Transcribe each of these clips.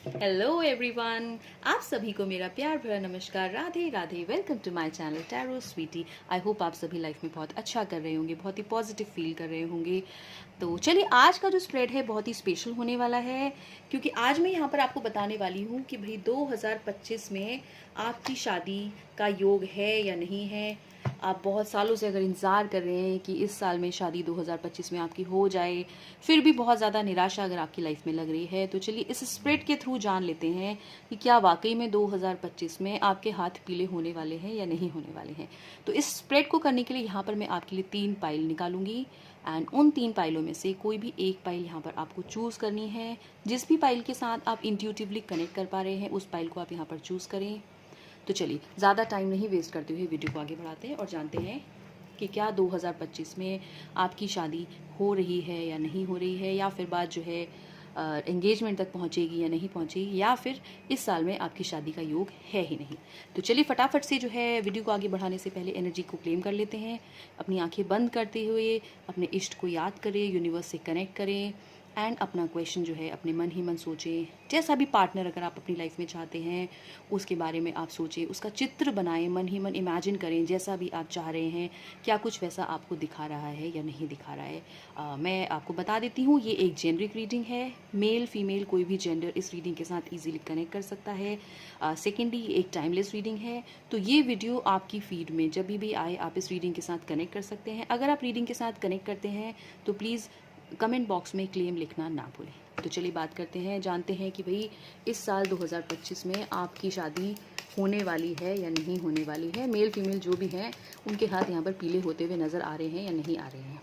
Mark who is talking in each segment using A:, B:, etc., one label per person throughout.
A: Hello everyone, आप सभी को मेरा प्यार भरा नमस्कार। Radhe Radhe. Welcome to my channel tarot sweety. I hope आप सभी लाइफ में बहुत अच्छा कर रहे होंगे, बहुत ही पॉजिटिव फील कर रहे होंगे। तो चलिए, आज का जो स्प्रेड है बहुत ही स्पेशल होने वाला है, क्योंकि आज मैं यहाँ पर आपको बताने वाली हूँ कि भाई 2025 में आपकी शादी का योग है या नहीं है। आप बहुत सालों से अगर इंतज़ार कर रहे हैं कि इस साल में शादी 2025 में आपकी हो जाए, फिर भी बहुत ज़्यादा निराशा अगर आपकी लाइफ में लग रही है, तो चलिए इस स्प्रेड के थ्रू जान लेते हैं कि क्या वाकई में 2025 में आपके हाथ पीले होने वाले हैं या नहीं होने वाले हैं। तो इस स्प्रेड को करने के लिए यहाँ पर मैं आपके लिए 3 पाइल निकालूंगी, एंड उन 3 पाइलों में से कोई भी एक पाइल यहाँ पर आपको चूज़ करनी है। जिस भी पाइल के साथ आप इंट्यूटिवली कनेक्ट कर पा रहे हैं, उस पाइल को आप यहाँ पर चूज़ करें। तो चलिए, ज़्यादा टाइम नहीं वेस्ट करते हुए वीडियो को आगे बढ़ाते हैं और जानते हैं कि क्या 2025 में आपकी शादी हो रही है या नहीं हो रही है, या फिर बात जो है एंगेजमेंट तक पहुंचेगी या नहीं पहुंचेगी, या फिर इस साल में आपकी शादी का योग है ही नहीं। तो चलिए फटाफट से जो है वीडियो को आगे बढ़ाने से पहले एनर्जी को क्लेम कर लेते हैं। अपनी आंखें बंद करते हुए अपने इष्ट को याद करें, यूनिवर्स से कनेक्ट करें, एंड अपना क्वेश्चन जो है अपने मन ही मन सोचें। जैसा भी पार्टनर अगर आप अपनी लाइफ में चाहते हैं उसके बारे में आप सोचें, उसका चित्र बनाएं, मन ही मन इमेजिन करें जैसा भी आप चाह रहे हैं। क्या कुछ वैसा आपको दिखा रहा है या नहीं दिखा रहा है। मैं आपको बता देती हूँ, ये एक जेनरिक रीडिंग है। मेल फीमेल कोई भी जेंडर इस रीडिंग के साथ ईजिली कनेक्ट कर सकता है। सेकेंडली, एक टाइमलेस रीडिंग है, तो ये वीडियो आपकी फीड में जब भी आए आप इस रीडिंग के साथ कनेक्ट कर सकते हैं। अगर आप रीडिंग के साथ कनेक्ट करते हैं तो प्लीज़ कमेंट बॉक्स में क्लेम लिखना ना भूलें। तो चलिए बात करते हैं, जानते हैं कि भाई इस साल 2025 में आपकी शादी होने वाली है या नहीं होने वाली है। मेल फीमेल जो भी हैं उनके हाथ यहाँ पर पीले होते हुए नज़र आ रहे हैं या नहीं आ रहे हैं।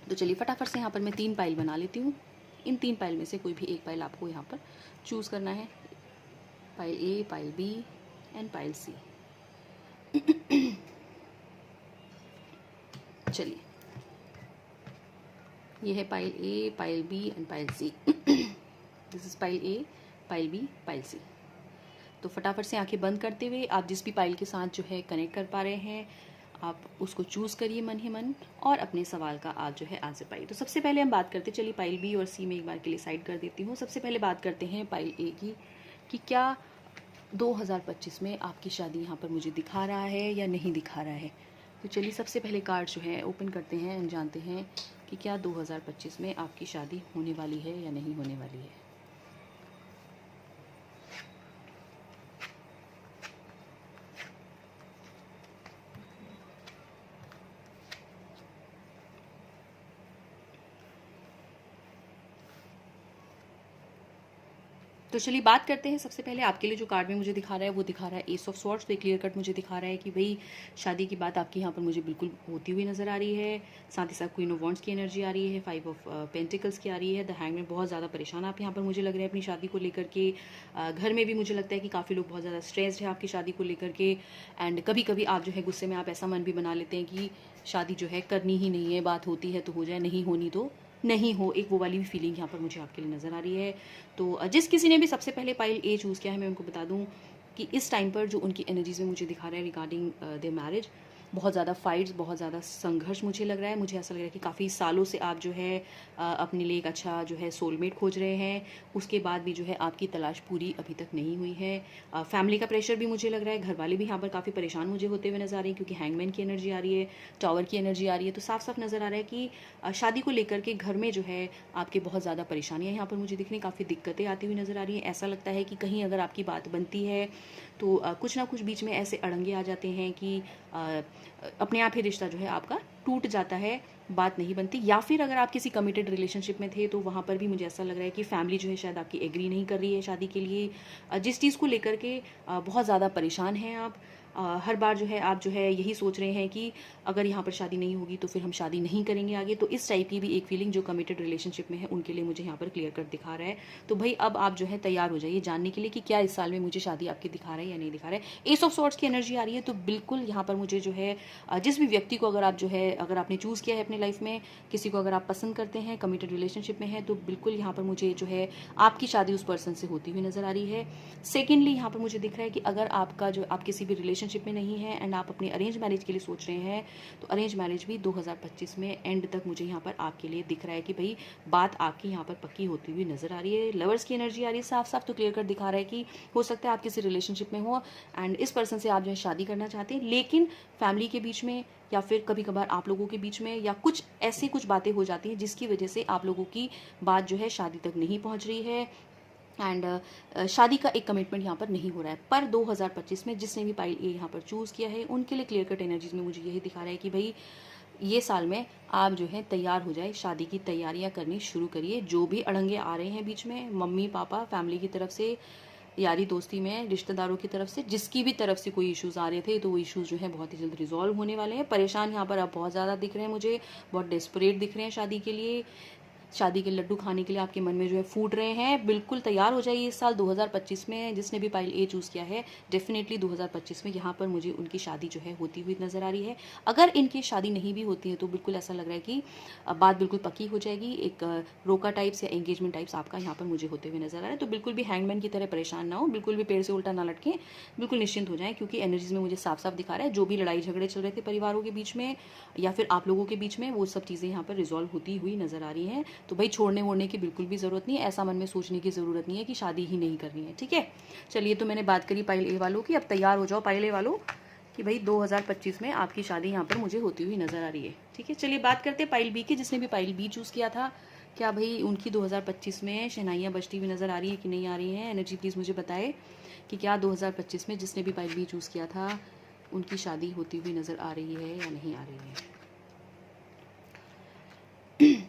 A: तो चलिए फटाफट से यहाँ पर मैं 3 पाइल बना लेती हूँ। इन 3 पाइल में से कोई भी एक पाइल आपको यहाँ पर चूज़ करना है। Pile A, pile B and pile सी। चलिए, ये है pile A, pile B and pile C. This is pile A, pile B, pile सी। तो फटाफट से आंखें बंद करते हुए आप जिस भी पाइल के साथ जो है कनेक्ट कर पा रहे हैं, आप उसको चूज़ करिए मन ही मन, और अपने सवाल का आप जो है आंसर पाइए। तो सबसे पहले हम बात करते हैं, चलिए पाइल बी और सी में एक बार के लिए साइड कर देती हूँ। सबसे पहले बात करते हैं पाइल ए की, कि क्या 2025 में आपकी शादी यहाँ पर मुझे दिखा रहा है या नहीं दिखा रहा है। तो चलिए सबसे पहले कार्ड जो है ओपन करते हैं एंड जानते हैं कि क्या 2025 में आपकी शादी होने वाली है या नहीं होने वाली है। तो चलिए बात करते हैं। सबसे पहले आपके लिए जो कार्ड में मुझे दिखा रहा है वो दिखा रहा है एस ऑफ सॉर्ड्स। तो क्लियर कट मुझे दिखा रहा है कि भाई शादी की बात आपकी यहाँ पर मुझे बिल्कुल होती हुई नज़र आ रही है। साथ ही साथ क्वीन ऑफ वॉन्ड्स की एनर्जी आ रही है, 5 ऑफ पेंटिकल्स की आ रही है, द हैंग में बहुत ज़्यादा परेशान आप यहाँ पर मुझे लग रहे हैं अपनी शादी को लेकर के। घर में भी मुझे लगता है कि काफ़ी लोग बहुत ज़्यादा स्ट्रेस्ड है आपकी शादी को लेकर के। एंड कभी कभी आप जो है गुस्से में आप ऐसा मन भी बना लेते हैं कि शादी जो है करनी ही नहीं है, बात होती है तो हो जाए, नहीं होनी तो नहीं हो। एक वो वाली भी फीलिंग यहाँ पर मुझे आपके लिए नज़र आ रही है। तो जिस किसी ने भी सबसे पहले पाइल ए चूज़ किया है, मैं उनको बता दूं कि इस टाइम पर जो उनकी एनर्जीज में मुझे दिखा रहा है रिगार्डिंग देयर मैरिज, बहुत ज़्यादा फाइट्स, बहुत ज़्यादा संघर्ष मुझे लग रहा है। मुझे ऐसा लग रहा है कि काफ़ी सालों से आप जो है अपने लिए एक अच्छा जो है सोलमेट खोज रहे हैं। उसके बाद भी जो है आपकी तलाश पूरी अभी तक नहीं हुई है। फैमिली का प्रेशर भी मुझे लग रहा है, घर वाले भी यहाँ पर काफ़ी परेशान मुझे होते हुए नजर आ रही है, क्योंकि हैंगमैन की एनर्जी आ रही है, टावर की एनर्जी आ रही है। तो साफ साफ नज़र आ रहा है कि शादी को लेकर के घर में जो है आपके बहुत ज़्यादा परेशानियाँ यहाँ पर मुझे दिख रही, काफ़ी दिक्कतें आती हुई नज़र आ रही हैं। ऐसा लगता है कि कहीं अगर आपकी बात बनती है तो कुछ ना कुछ बीच में ऐसे अड़ंगे आ जाते हैं कि अपने आप ही रिश्ता जो है आपका टूट जाता है, बात नहीं बनती। या फिर अगर आप किसी कमिटेड रिलेशनशिप में थे तो वहाँ पर भी मुझे ऐसा लग रहा है कि फैमिली जो है शायद आपकी एग्री नहीं कर रही है शादी के लिए। जिस चीज़ को लेकर के बहुत ज़्यादा परेशान हैं आप। हर बार जो है आप जो है यही सोच रहे हैं कि अगर यहाँ पर शादी नहीं होगी तो फिर हम शादी नहीं करेंगे आगे। तो इस टाइप की भी एक फीलिंग जो कमिटेड रिलेशनशिप में है उनके लिए मुझे यहाँ पर क्लियर कट दिखा रहा है। तो भाई अब आप जो है तैयार हो जाइए जानने के लिए कि क्या इस साल में मुझे शादी आपकी दिखा रहा है या नहीं दिखा रहा है। एस ऑफ सॉर्ड्स की एनर्जी आ रही है, तो बिल्कुल यहाँ पर मुझे जो है जिस भी व्यक्ति को अगर आप जो है अगर आपने चूज़ किया है अपनी लाइफ में, किसी को अगर आप पसंद करते हैं, कमिटेड रिलेशनशिप में है, तो बिल्कुल यहाँ पर मुझे जो है आपकी शादी उस पर्सन से होती हुई नजर आ रही है। सेकेंडली यहाँ पर मुझे दिख रहा है कि अगर आपका जो आप किसी भी रिलेशनशिप रिलेशनशिप में नहीं है एंड आप अपनी अरेंज मैरिज के लिए सोच रहे हैं, तो अरेंज मैरिज भी 2025 में एंड तक मुझे यहाँ पर आपके लिए दिख रहा है कि भाई बात आपकी यहाँ पर पक्की होती हुई नजर आ रही है। लवर्स की एनर्जी आ रही है, साफ साफ तो क्लियर कट दिखा रहा है कि हो सकता है आप किसी रिलेशनशिप में हो एंड इस पर्सन से आप जो है शादी करना चाहते हैं, लेकिन फैमिली के बीच में या फिर कभी कभार आप लोगों के बीच में या कुछ ऐसी कुछ बातें हो जाती हैं जिसकी वजह से आप लोगों की बात जो है शादी तक नहीं पहुंच रही है एंड शादी का एक कमिटमेंट यहाँ पर नहीं हो रहा है। पर 2025 में जिसने भी पाइल ए यहाँ पर चूज़ किया है उनके लिए क्लियर कट एनर्जीज में मुझे यही दिखा रहा है कि भाई ये साल में आप जो है तैयार हो जाए, शादी की तैयारियां करनी शुरू करिए। जो भी अड़ंगे आ रहे हैं बीच में, मम्मी पापा फैमिली की तरफ से, यारी दोस्ती में, रिश्तेदारों की तरफ से, जिसकी भी तरफ से कोई इश्यूज आ रहे थे, तो वो इश्यूज जो है बहुत ही जल्द रिजॉल्व होने वाले हैं। परेशान यहाँ पर आप बहुत ज़्यादा दिख रहे हैं, मुझे बहुत डेस्परेट दिख रहे हैं शादी के लिए, शादी के लड्डू खाने के लिए आपके मन में जो है फूट रहे हैं। बिल्कुल तैयार हो जाइए इस साल 2025 में। जिसने भी पाइल ए चूज़ किया है डेफिनेटली 2025 में यहाँ पर मुझे उनकी शादी जो है होती हुई नजर आ रही है। अगर इनकी शादी नहीं भी होती है तो बिल्कुल ऐसा लग रहा है कि बात बिल्कुल पक्की हो जाएगी। एक रोका टाइप्स या एंगेजमेंट टाइप्स आपका यहाँ पर मुझे होते हुए नजर आ रहा है। तो बिल्कुल भी हैंगमैन की तरह परेशान ना हो, बिल्कुल भी पेड़ से उल्टा ना लटके, बिल्कुल निश्चिंत हो जाए, क्योंकि एनर्जीज में मुझे साफ साफ दिखा रहा है जो भी लड़ाई झगड़े चल रहे थे परिवारों के बीच में या फिर आप लोगों के बीच में, वो सब चीज़ें यहाँ पर रिजॉल्व होती हुई नजर आ रही हैं। तो भाई छोड़ने की बिल्कुल भी जरूरत नहीं है, ऐसा मन में सोचने की जरूरत नहीं है कि शादी ही नहीं करनी है, ठीक है। चलिए, तो मैंने बात करी पाइल ए वालों की, अब तैयार हो जाओ पाइल ए वालों कि भाई 2025 में आपकी शादी यहाँ पर मुझे होती हुई नजर आ रही है, ठीक है। चलिए बात करते हैं पाइल बी की। जिसने भी पाइल बी चूज किया था, क्या भाई उनकी 2025 में शहनाइयाँ बजती हुई नजर आ रही है कि नहीं आ रही है? एनर्जी प्लीज मुझे बताए कि क्या 2025 में जिसने भी पाइल बी चूज किया था उनकी शादी होती हुई नजर आ रही है या नहीं आ रही है।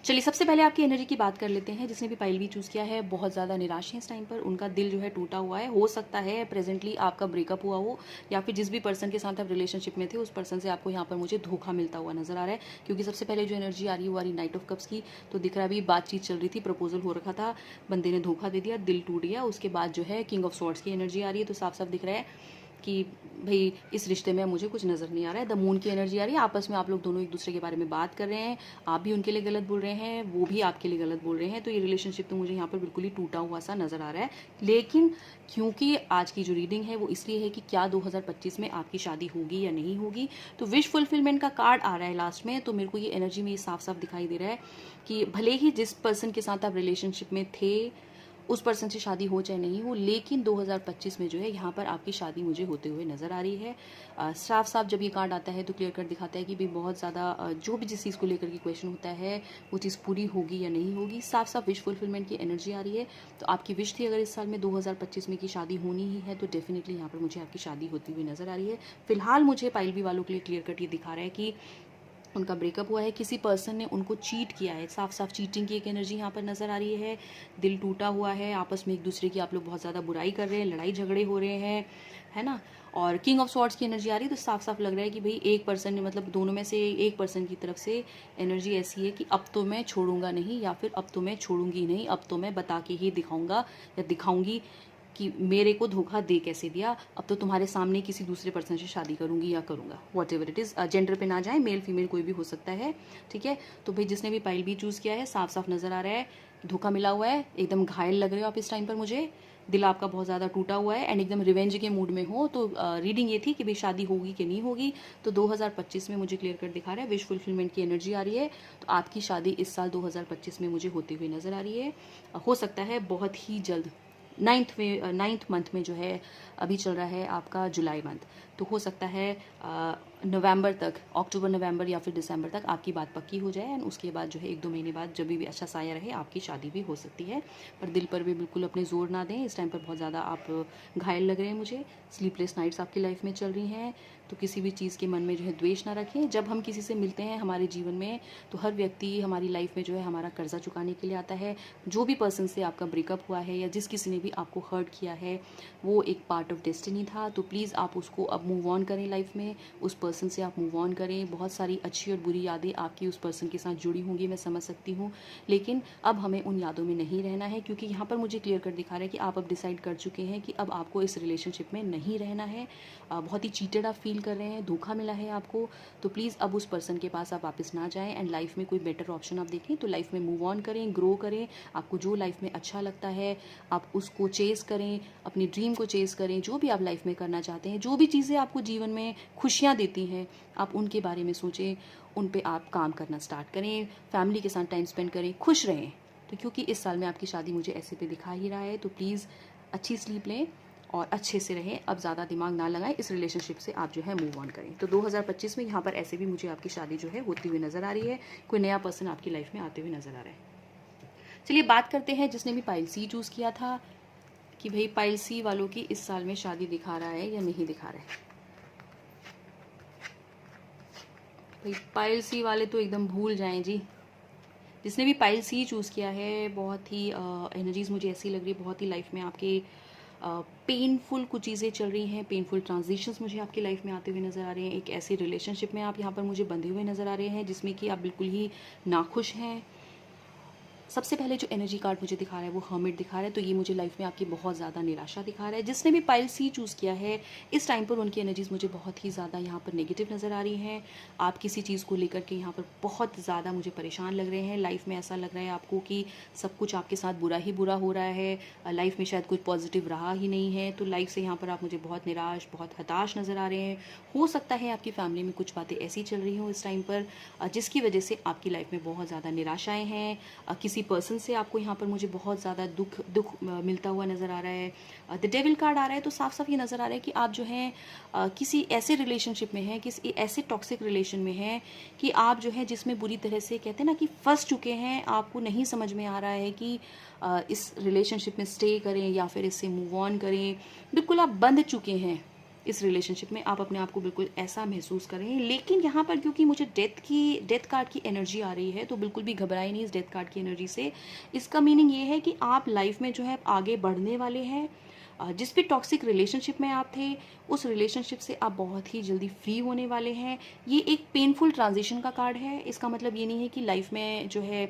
A: चलिए सबसे पहले आपकी एनर्जी की बात कर लेते हैं। जिसने भी पाइल बी चूज़ किया है बहुत ज़्यादा निराश है इस टाइम पर, उनका दिल जो है टूटा हुआ है। हो सकता है प्रेजेंटली आपका ब्रेकअप हुआ हो या फिर जिस भी पर्सन के साथ आप रिलेशनशिप में थे उस पर्सन से आपको यहाँ पर मुझे धोखा मिलता हुआ नजर आ रहा है, क्योंकि सबसे पहले जो एनर्जी आ रही है वो आ रही नाइट ऑफ कप्स की। तो दिख रहा है अभी बातचीत चल रही थी, प्रपोजल हो रखा था, बंदे ने धोखा दे दिया, दिल टूट गया। उसके बाद जो है किंग ऑफ स्वॉर्ड्स की एनर्जी आ रही है। तो साफ साफ दिख रहा है कि भाई इस रिश्ते में मुझे कुछ नज़र नहीं आ रहा है। द मून की एनर्जी आ रही है, आपस में आप लोग दोनों एक दूसरे के बारे में बात कर रहे हैं, आप भी उनके लिए गलत बोल रहे हैं, वो भी आपके लिए गलत बोल रहे हैं। तो ये रिलेशनशिप तो मुझे यहाँ पर बिल्कुल ही टूटा हुआ सा नज़र आ रहा है। लेकिन क्योंकि आज की जो रीडिंग है वो इसलिए है कि क्या 2025 में आपकी शादी होगी या नहीं होगी। तो विश फुलफिलमेंट का कार्ड आ रहा है लास्ट में। तो मेरे को ये एनर्जी में ये साफ साफ दिखाई दे रहा है कि भले ही जिस पर्सन के साथ आप रिलेशनशिप में थे उस पर्सन से शादी हो चाहे नहीं हो, लेकिन 2025 में जो है यहाँ पर आपकी शादी मुझे होते हुए नजर आ रही है। साफ साफ जब ये कार्ड आता है तो क्लियर कट दिखाता है कि भाई बहुत ज़्यादा जो भी जिस चीज़ को लेकर के क्वेश्चन होता है वो चीज़ पूरी होगी या नहीं होगी। साफ साफ विश फुलफिलमेंट की एनर्जी आ रही है। तो आपकी विश थी अगर इस साल में 2025 में की शादी होनी ही है तो डेफिनेटली यहाँ पर मुझे आपकी शादी होती हुई नजर आ रही है। फिलहाल मुझे पाइल बी वालों के लिए क्लियर कट ये दिखा रहा है कि उनका ब्रेकअप हुआ है, किसी पर्सन ने उनको चीट किया है। साफ साफ चीटिंग की एक एनर्जी यहाँ पर नजर आ रही है। दिल टूटा हुआ है, आपस में एक दूसरे की आप लोग बहुत ज़्यादा बुराई कर रहे हैं, लड़ाई झगड़े हो रहे हैं, है ना। और किंग ऑफ स्वॉर्ड्स की एनर्जी आ रही है। तो साफ साफ लग रहा है कि भाई एक पर्सन ने, मतलब दोनों में से एक पर्सन की तरफ से एनर्जी ऐसी है कि अब तो मैं छोड़ूंगा नहीं, या फिर अब तो मैं छोड़ूंगी नहीं, अब तो मैं बता के ही दिखाऊंगा या दिखाऊंगी कि मेरे को धोखा दे कैसे दिया। अब तो तुम्हारे सामने किसी दूसरे पर्सन से शादी करूंगी या करूंगा, what ever it is. Gender पे ना जाए, मेल फीमेल कोई भी हो सकता है, ठीक है। तो भाई जिसने भी पाइल बी चूज़ किया है साफ साफ नज़र आ रहा है धोखा मिला हुआ है, एकदम घायल लग रहे हो आप इस टाइम पर मुझे, दिल आपका बहुत ज़्यादा टूटा हुआ है एंड एकदम रिवेंज के मूड में हो। तो रीडिंग ये थी कि भाई शादी होगी कि नहीं होगी। तो 2025 में मुझे क्लियर कट दिखा रहा है, विश फुलफिलमेंट की एनर्जी आ रही है। तो आपकी शादी इस साल 2025 में मुझे होती हुई नज़र आ रही है। हो सकता है बहुत ही जल्द, नाइन्थ मंथ में जो है, अभी चल रहा है आपका जुलाई मंथ, तो हो सकता है नवंबर तक, अक्टूबर नवंबर या फिर दिसंबर तक आपकी बात पक्की हो जाए एंड उसके बाद जो है 1-2 महीने बाद जब भी अच्छा साया रहे आपकी शादी भी हो सकती है। पर दिल पर भी बिल्कुल अपने जोर ना दें, इस टाइम पर बहुत ज़्यादा आप घायल लग रहे हैं मुझे, स्लीपलेस नाइट्स आपकी लाइफ में चल रही हैं। तो किसी भी चीज़ के मन में जो है द्वेष ना रखें। जब हम किसी से मिलते हैं हमारे जीवन में तो हर व्यक्ति हमारी लाइफ में जो है हमारा कर्जा चुकाने के लिए आता है। जो भी पर्सन से आपका ब्रेकअप हुआ है या जिस किसी ने भी आपको हर्ट किया है वो एक पार्ट ऑफ डेस्टिनी था। तो प्लीज़ आप उसको अब मूव ऑन करें लाइफ में, उस पर्सन से आप मूव ऑन करें। बहुत सारी अच्छी और बुरी यादें आपकी उस पर्सन के साथ जुड़ी होंगी, मैं समझ सकती हूँ, लेकिन अब हमें उन यादों में नहीं रहना है, क्योंकि यहाँ पर मुझे क्लियर कट दिखा रहा है कि आप अब डिसाइड कर चुके हैं कि अब आपको इस रिलेशनशिप में नहीं रहना है। बहुत ही चीटेड आप फील कर रहे हैं, धोखा मिला है आपको, तो प्लीज़ अब उस पर्सन के पास आप वापस ना जाएं एंड लाइफ में कोई बेटर ऑप्शन आप देखें। तो लाइफ में मूव ऑन करें, ग्रो करें, आपको जो लाइफ में अच्छा लगता है आप उसको चेस करें, अपनी ड्रीम को चेस करें। जो भी आप लाइफ में करना चाहते हैं, जो भी चीज़ें आपको जीवन में खुशियाँ देती हैं, आप उनके बारे में सोचें, उन पे आप काम करना स्टार्ट करें, फैमिली के साथ टाइम स्पेंड करें, खुश रहें। तो क्योंकि इस साल में आपकी शादी मुझे ऐसे पे दिखा ही रहा है, तो प्लीज़ अच्छी स्लीप लें और अच्छे से रहें। अब ज़्यादा दिमाग ना लगाएं, इस रिलेशनशिप से आप जो है मूव ऑन करें। तो 2025 में यहाँ पर ऐसे भी मुझे आपकी शादी जो है होती हुई नज़र आ रही है, कोई नया पर्सन आपकी लाइफ में आते हुए नज़र आ रहा है। चलिए बात करते हैं जिसने भी पाइल सी चूज़ किया था, कि भाई पाइल सी वालों की इस साल में शादी दिखा रहा है या नहीं दिखा रहा है। भाई पाइल सी वाले तो एकदम भूल जाएं जी। जिसने भी पाइल सी चूज़ किया है, बहुत ही एनर्जीज मुझे ऐसी लग रही है, बहुत ही लाइफ में आपके पेनफुल कुछ चीज़ें चल रही हैं, पेनफुल ट्रांजिशंस मुझे आपकी लाइफ में आते हुए नज़र आ रहे हैं। एक ऐसी रिलेशनशिप में आप यहाँ पर मुझे बंधे हुए नज़र आ रहे हैं जिसमें कि आप बिल्कुल ही नाखुश हैं। सबसे पहले जो एनर्जी कार्ड मुझे दिखा रहा है वो हर्मिट दिखा रहा है, तो ये मुझे लाइफ में आपकी बहुत ज़्यादा निराशा दिखा रहा है। जिसने भी पाइल सी चूज़ किया है, इस टाइम पर उनकी एनर्जीज मुझे बहुत ही ज़्यादा यहाँ पर नेगेटिव नज़र आ रही हैं। आप किसी चीज़ को लेकर के यहाँ पर बहुत ज़्यादा मुझे परेशान लग रहे हैं। लाइफ में ऐसा लग रहा है आपको कि सब कुछ आपके साथ बुरा ही बुरा हो रहा है, लाइफ में शायद कुछ पॉजिटिव रहा ही नहीं है। तो लाइफ से यहाँ पर आप मुझे बहुत निराश, बहुत हताश नज़र आ रहे हैं। हो सकता है आपकी फैमिली में कुछ बातें ऐसी चल रही हों इस टाइम पर, जिसकी वजह से आपकी लाइफ में बहुत ज़्यादा निराशाएँ हैं। किसी पर्सन से आपको यहाँ पर मुझे बहुत ज़्यादा दुख मिलता हुआ नज़र आ रहा है। द डेविल कार्ड आ रहा है, तो साफ साफ ये नज़र आ रहा है कि आप जो हैं किसी ऐसे रिलेशनशिप में हैं, किसी ऐसे टॉक्सिक रिलेशन में हैं कि आप जो है जिसमें बुरी तरह से कहते हैं ना कि फंस चुके हैं। आपको नहीं समझ में आ रहा है कि इस रिलेशनशिप में स्टे करें या फिर इससे मूव ऑन करें। बिल्कुल आप बंध चुके हैं इस रिलेशनशिप में, आप अपने आप को बिल्कुल ऐसा महसूस कर रहे हैं। लेकिन यहाँ पर क्योंकि मुझे डेथ कार्ड की एनर्जी आ रही है, तो बिल्कुल भी घबराए नहीं इस डेथ कार्ड की एनर्जी से। इसका मीनिंग ये है कि आप लाइफ में जो है आगे बढ़ने वाले हैं। जिस भी टॉक्सिक रिलेशनशिप में आप थे, उस रिलेशनशिप से आप बहुत ही जल्दी फ्री होने वाले हैं। ये एक पेनफुल ट्रांजिशन का कार्ड है। इसका मतलब ये नहीं है कि लाइफ में जो है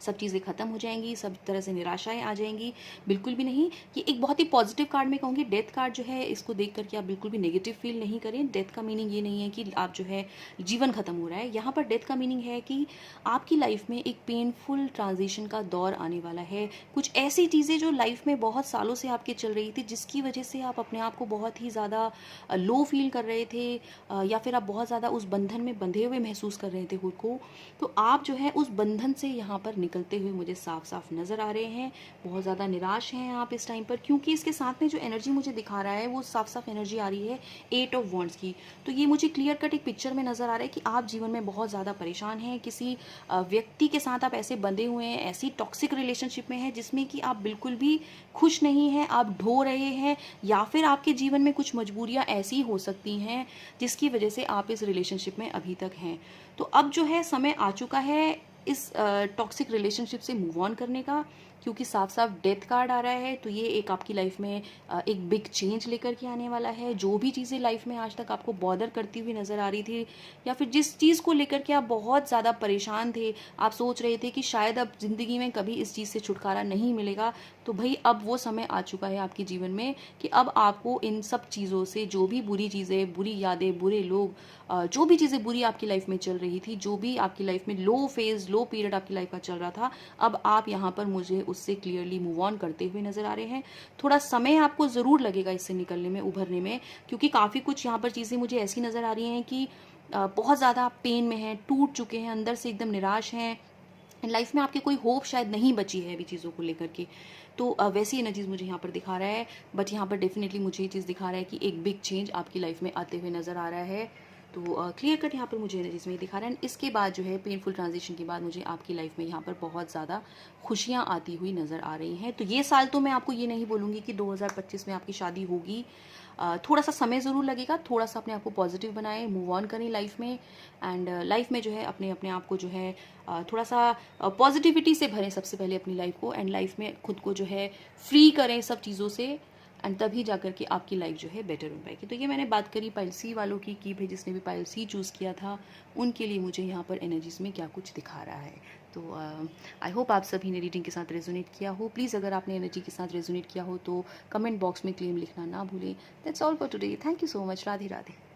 A: सब चीज़ें ख़त्म हो जाएंगी, सब तरह से निराशाएं आ जाएंगी, बिल्कुल भी नहीं। ये एक बहुत ही पॉजिटिव कार्ड में कहूँगी। डेथ कार्ड जो है, इसको देख करके आप बिल्कुल भी नेगेटिव फील नहीं करें। डेथ का मीनिंग ये नहीं है कि आप जो है जीवन ख़त्म हो रहा है। यहाँ पर डेथ का मीनिंग है कि आपकी लाइफ में एक पेनफुल ट्रांजिशन का दौर आने वाला है। कुछ ऐसी चीज़ें जो लाइफ में बहुत सालों से आपके चल रही थी, जिसकी वजह से आप अपने आप को बहुत ही ज़्यादा लो फील कर रहे थे, या फिर आप बहुत ज़्यादा उस बंधन में बंधे हुए महसूस कर रहे थे खुद को, तो आप जो है उस बंधन से यहाँ पर निकलते हुए मुझे साफ साफ नज़र आ रहे हैं। बहुत ज़्यादा निराश हैं आप इस टाइम पर, क्योंकि इसके साथ में जो एनर्जी मुझे दिखा रहा है वो साफ साफ एनर्जी आ रही है 8 ऑफ वॉन्ड्स की। तो ये मुझे क्लियर कट एक पिक्चर में नज़र आ रहा है कि आप जीवन में बहुत ज़्यादा परेशान हैं। किसी व्यक्ति के साथ आप ऐसे बंधे हुए हैं, ऐसी टॉक्सिक रिलेशनशिप में हैं जिसमें कि आप बिल्कुल भी खुश नहीं हैं, आप ढो रहे हैं, या फिर आपके जीवन में कुछ मजबूरियाँ ऐसी हो सकती हैं जिसकी वजह से आप इस रिलेशनशिप में अभी तक हैं। तो अब जो है समय आ चुका है इस टॉक्सिक रिलेशनशिप से मूव ऑन करने का, क्योंकि साफ साफ डेथ कार्ड आ रहा है। तो ये एक आपकी लाइफ में एक बिग चेंज लेकर के आने वाला है। जो भी चीज़ें लाइफ में आज तक आपको बॉदर करती हुई नज़र आ रही थी, या फिर जिस चीज़ को लेकर के आप बहुत ज़्यादा परेशान थे, आप सोच रहे थे कि शायद अब ज़िंदगी में कभी इस चीज़ से छुटकारा नहीं मिलेगा, तो भाई अब वो समय आ चुका है आपके जीवन में कि अब आपको इन सब चीज़ों से, जो भी बुरी चीज़ें, बुरी यादें, बुरे लोग, जो भी चीज़ें बुरी आपकी लाइफ में चल रही थी, जो भी आपकी लाइफ में लो फेज, लो पीरियड आपकी लाइफ का चल रहा था, अब आप यहाँ पर मुझे उससे क्लियरली मूव ऑन करते हुए नज़र आ रहे हैं। थोड़ा समय आपको ज़रूर लगेगा इससे निकलने में, उभरने में, क्योंकि काफ़ी कुछ यहाँ पर चीज़ें मुझे ऐसी नज़र आ रही हैं कि बहुत ज़्यादा आप पेन में हैं, टूट चुके हैं, अंदर से एकदम निराश हैं। लाइफ में आपके कोई होप शायद नहीं बची है अभी चीज़ों को लेकर के। तो वैसी एनर्जीज मुझे यहाँ पर दिखा रहा है। बट यहाँ पर डेफिनेटली मुझे ये चीज़ दिखा रहा है कि एक बिग चेंज आपकी लाइफ में आते हुए नज़र आ रहा है। तो क्लियर कट यहाँ पर मुझे एनर्जीज में दिखा रहा है। इसके बाद जो है पेनफुल ट्रांजिशन के बाद मुझे आपकी लाइफ में यहाँ पर बहुत ज़्यादा खुशियाँ आती हुई नज़र आ रही हैं। तो ये साल तो मैं आपको ये नहीं बोलूँगी कि 2025 में आपकी शादी होगी। थोड़ा सा समय ज़रूर लगेगा। थोड़ा सा अपने आप को पॉजिटिव बनाएं, मूव ऑन करें लाइफ में, एंड लाइफ में जो है अपने आप को जो है थोड़ा सा पॉजिटिविटी से भरें सबसे पहले अपनी लाइफ को, एंड लाइफ में खुद को जो है फ्री करें सब चीज़ों से। एंड तभी जाकर के आपकी लाइफ जो है बेटर हो पाएगी। तो ये मैंने बात करी पाइल सी वालों की भाई जिसने भी पाइल सी चूज़ किया था उनके लिए मुझे यहाँ पर एनर्जीज़ में क्या कुछ दिखा रहा है। तो आई होप आप सभी ने रीडिंग के साथ रेजोनेट किया हो। प्लीज़ अगर आपने एनर्जी के साथ रेजोनेट किया हो तो कमेंट बॉक्स में क्लेम लिखना ना भूलें। That's all for today. Thank you so much. Radhe Radhe.